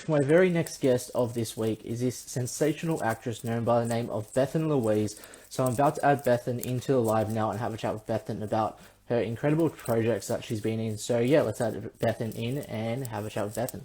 My very next guest of this week is this sensational actress known by the name of Bethan Louise. So I'm about to add Bethan into the live now and have a chat with Bethan about her incredible projects that she's been in. So yeah, let's add Bethan in and have a chat with Bethan.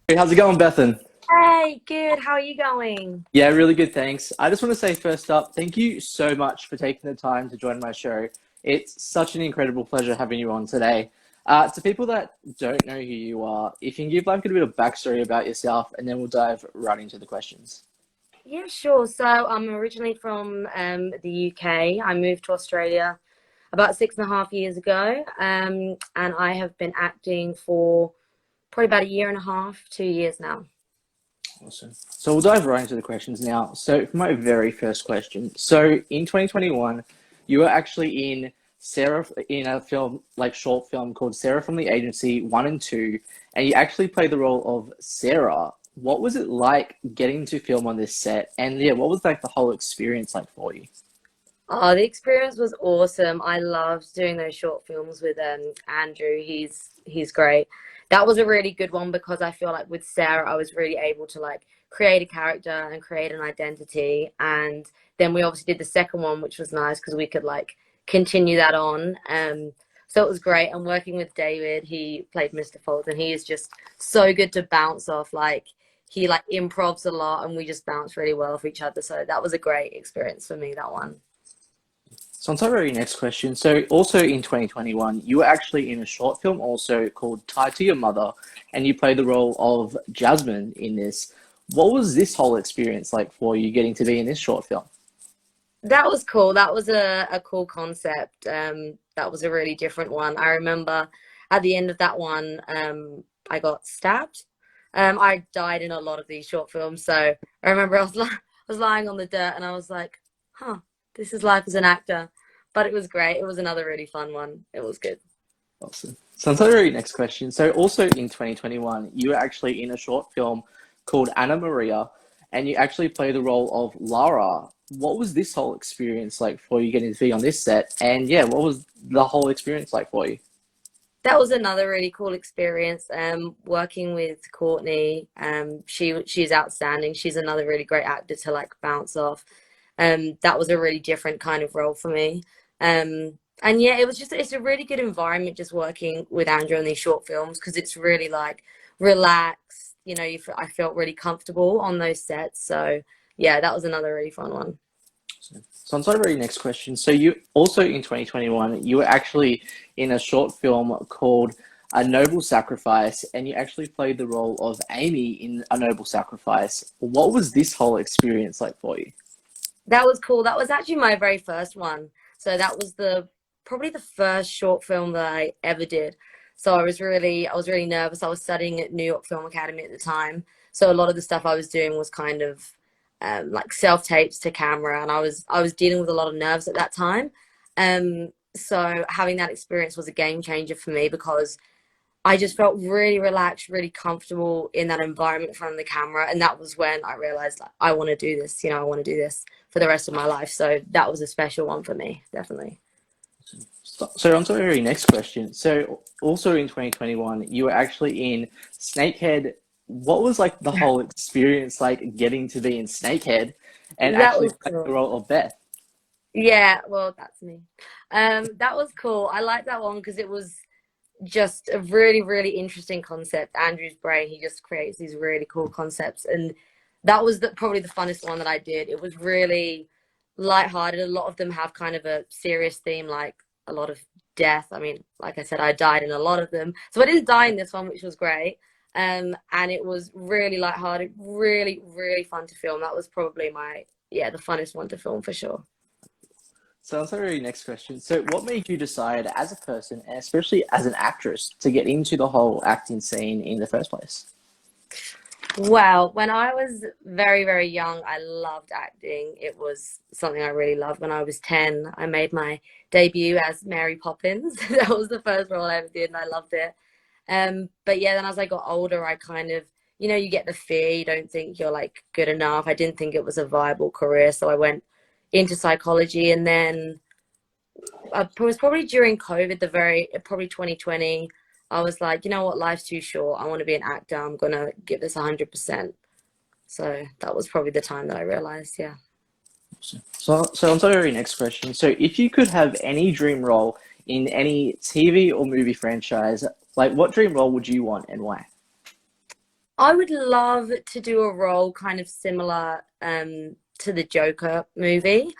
Hey, how's it going, Bethan? Hey, good. How are you going? Yeah, really good, thanks. I just want to say first up, thank you so much for taking the time to join my show. It's such an incredible pleasure having you on today. To people that don't know who you are, if you can give like a bit of backstory about yourself, and then we'll dive right into the questions. Yeah, sure. So I'm originally from the UK. I moved to Australia about 6.5 years ago, and I have been acting for probably about a year and a half, 2 years now. Awesome. So we'll dive right into the questions now. So for my very first question, so in 2021, you were actually in Sarah in a film like short film called Sarah from the Agency 1 and 2, and you actually played the role of Sarah. What was it like getting to film on this set? And yeah, what was like the whole experience like for you? Oh, the experience was awesome. I loved doing those short films with Andrew. He's great. That was a really good one because I feel like with Sarah, I was really able to like create a character and create an identity. And then we obviously did the second one, which was nice because we could like continue that on. So it was great. And working with David, he played Mr. Fulton. He is just so good to bounce off. Like he like improvs a lot, and we just bounce really well off each other. So that was a great experience for me, that one. So on to our very next question. So also in 2021, you were actually in a short film also called Tied to Your Mother, and you played the role of Jasmine in this. What was this whole experience like for you getting to be in this short film? That was cool. That was a cool concept. That was a really different one. I remember at the end of that one, I got stabbed. I died in a lot of these short films, so I remember I was lying on the dirt and I was like, "Huh, this is life as an actor." But it was great. It was another really fun one. It was good. Awesome. So on to our very next question. So also in 2021, you were actually in a short film called Anna Maria, and you actually played the role of Lara. What was this whole experience like for you getting to be on this set? And yeah, what was the whole experience like for you? That was another really cool experience. Working with Courtney. She's outstanding. She's another really great actor to like bounce off. That was a really different kind of role for me. And yeah, it's a really good environment just working with Andrew on these short films because it's really like relaxed. I felt really comfortable on those sets. So yeah, that was another really fun one. So on to our very next question. So you also in 2021, you were actually in a short film called A Noble Sacrifice, and you actually played the role of Amy in A Noble Sacrifice. What was this whole experience like for you? That was cool. That was actually my very first one. So that was the probably the first short film that I ever did. So I was really nervous. I was studying at New York Film Academy at the time. So a lot of the stuff I was doing was kind of like self tapes to camera, and I was dealing with a lot of nerves at that time. So having that experience was a game changer for me because I just felt really relaxed, really comfortable in that environment in front of the camera. And that was when I realized like, I want to do this, I want to do this for the rest of my life. So that was a special one for me, definitely. So on to our very next question. So also in 2021, you were actually in Snakehead. What was like the whole experience like getting to be in Snakehead and That actually was play the cool. role of Beth? Yeah, well, that's me. That was cool. I like that one because it was just a really, really interesting concept. Andrew's brain, he just creates these really cool concepts. And that was probably the funnest one that I did. It was really lighthearted. A lot of them have kind of a serious theme, like a lot of death. I mean, like I said, I died in a lot of them. So I didn't die in this one, which was great. And it was really lighthearted, really, really fun to film. That was probably the funnest one to film for sure. So on to our very next question. So what made you decide as a person and especially as an actress to get into the whole acting scene in the first place? Well, when I was very, very young, I loved acting. It was something I really loved. When I was 10, I made my debut as Mary Poppins. That was the first role I ever did, and I loved it. But yeah, then as I got older, I kind of, you get the fear. You don't think you're like good enough. I didn't think it was a viable career, so I went into psychology, and then it was probably during COVID, probably 2020. I was like, you know what, life's too short. I want to be an actor. I'm gonna give this 100%. So that was probably the time that I realized, yeah. So on to our next question. So if you could have any dream role in any TV or movie franchise, like what dream role would you want and why? I would love to do a role kind of similar to the Joker movie,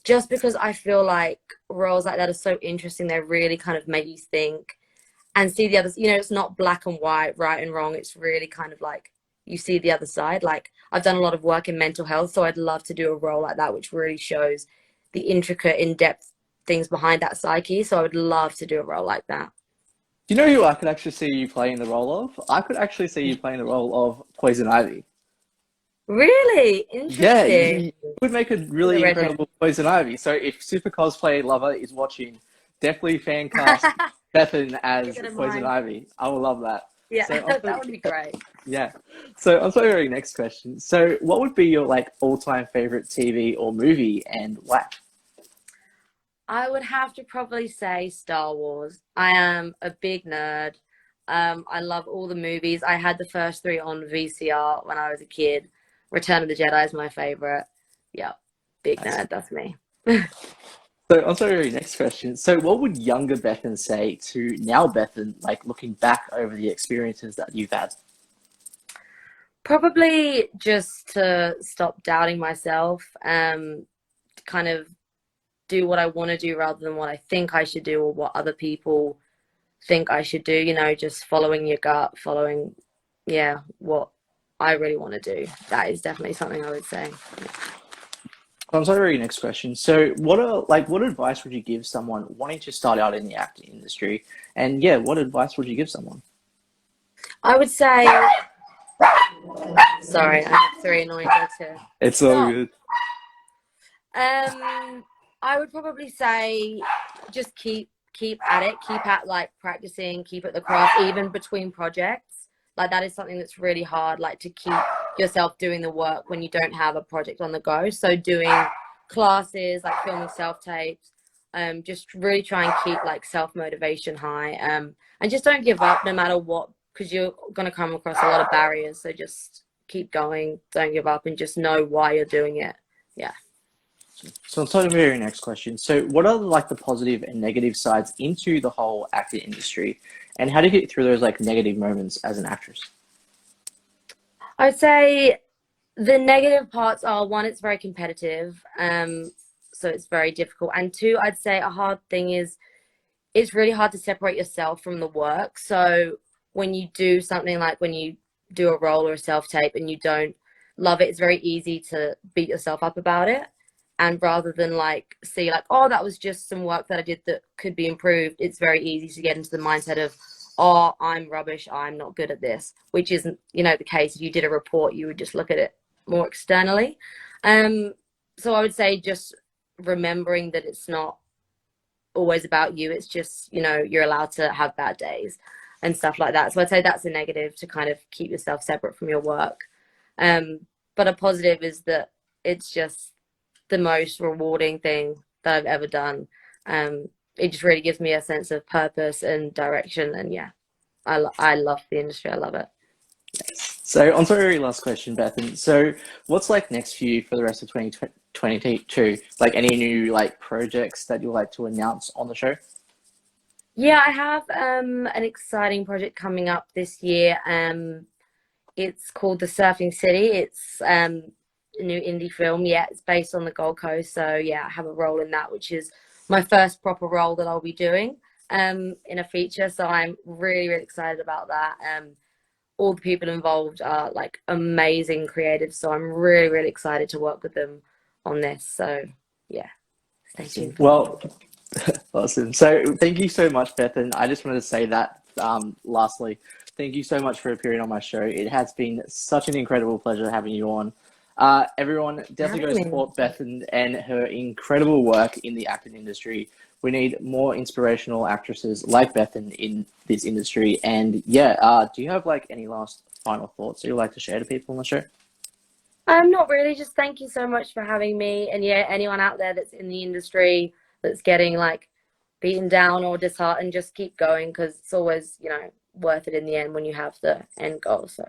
just because I feel like roles like that are so interesting. They really kind of make you think and see the others. You know, it's not black and white, right and wrong. It's really kind of like you see the other side. Like I've done a lot of work in mental health, so I'd love to do a role like that, which really shows the intricate, in-depth things behind that psyche. So I would love to do a role like that. Do you know who I could actually see you playing the role of? I could actually see you playing the role of Poison Ivy. Really Yeah, interesting. you would make a The really redhead. incredible Poison Ivy. So if Super Cosplay Lover is watching, definitely fan cast Bethan Keep as it in Poison mind. Ivy. I will love that. Yeah, So that would be great. yeah. So on to our next question. So what would be your like all-time favorite TV or movie and why? I would have to probably say Star Wars. I am a big nerd. I love all the movies. I had the first three on VCR when I was a kid. Return of the Jedi is my favorite. Yeah, big Nice. nerd. That's me. So on to our next question. So what would younger Bethan say to now Bethan, like looking back over the experiences that you've had? Probably just to stop doubting myself. To kind of do what I want to do rather than what I think I should do or what other people think I should do. You know, just following your gut, following, yeah, what I really want to do. That is definitely something I would say. I'm sorry, next question. So, what advice would you give someone wanting to start out in the acting industry? And yeah, what advice would you give someone? I would say, sorry, I have three annoying dogs here. It's all Stop. good. I would probably say just keep at it, keep at like practicing, keep at the craft, even between projects. Like that is something that's really hard, like to keep yourself doing the work when you don't have a project on the go. So doing classes, like filming self-tapes, just really try and keep like self-motivation high. And just don't give up no matter what, because you're gonna come across a lot of barriers. So just keep going, don't give up, and just know why you're doing it. Yeah. So, on to the very next question. So, what are like the positive and negative sides into the whole acting industry, and how do you get through those like negative moments as an actress? I'd say the negative parts are one, it's very competitive, so it's very difficult. And two, I'd say a hard thing is it's really hard to separate yourself from the work. So when you do something like when you do a role or a self tape and you don't love it, it's very easy to beat yourself up about it. And rather than like see like, oh, that was just some work that I did that could be improved, it's very easy to get into the mindset of, oh, I'm rubbish, I'm not good at this, which isn't, you know, the case. If you did a report, you would just look at it more externally. So I would say just remembering that it's not always about you. It's just, you know, you're allowed to have bad days and stuff like that. So I'd say that's a negative, to kind of keep yourself separate from your work. But a positive is that it's just the most rewarding thing that I've ever done. It just really gives me a sense of purpose and direction. And yeah, I love the industry. I love it. So, on to our very last question, Bethan. So, what's like next for you for the rest of 2022? Like any new like projects that you'd like to announce on the show? Yeah, I have an exciting project coming up this year. It's called The Surfing City. It's a new indie film. Yeah, it's based on the Gold Coast. So yeah, I have a role in that, which is my first proper role that I'll be doing in a feature. So I'm really, really excited about that. All the people involved are like amazing creatives. So I'm really, really excited to work with them on this. So yeah, stay tuned for that. Well, awesome. So, thank you so much, Bethan. I just wanted to say that lastly, thank you so much for appearing on my show. It has been such an incredible pleasure having you on. Everyone, definitely go Having me. support Bethan and her incredible work in the acting industry. We need more inspirational actresses like Bethan in this industry. And yeah, do you have like any last final thoughts that you'd like to share to people on the show? Not really. Just thank you so much for having me. And yeah, anyone out there that's in the industry that's getting like beaten down or disheartened, just keep going, because it's always, you know, worth it in the end when you have the end goal. So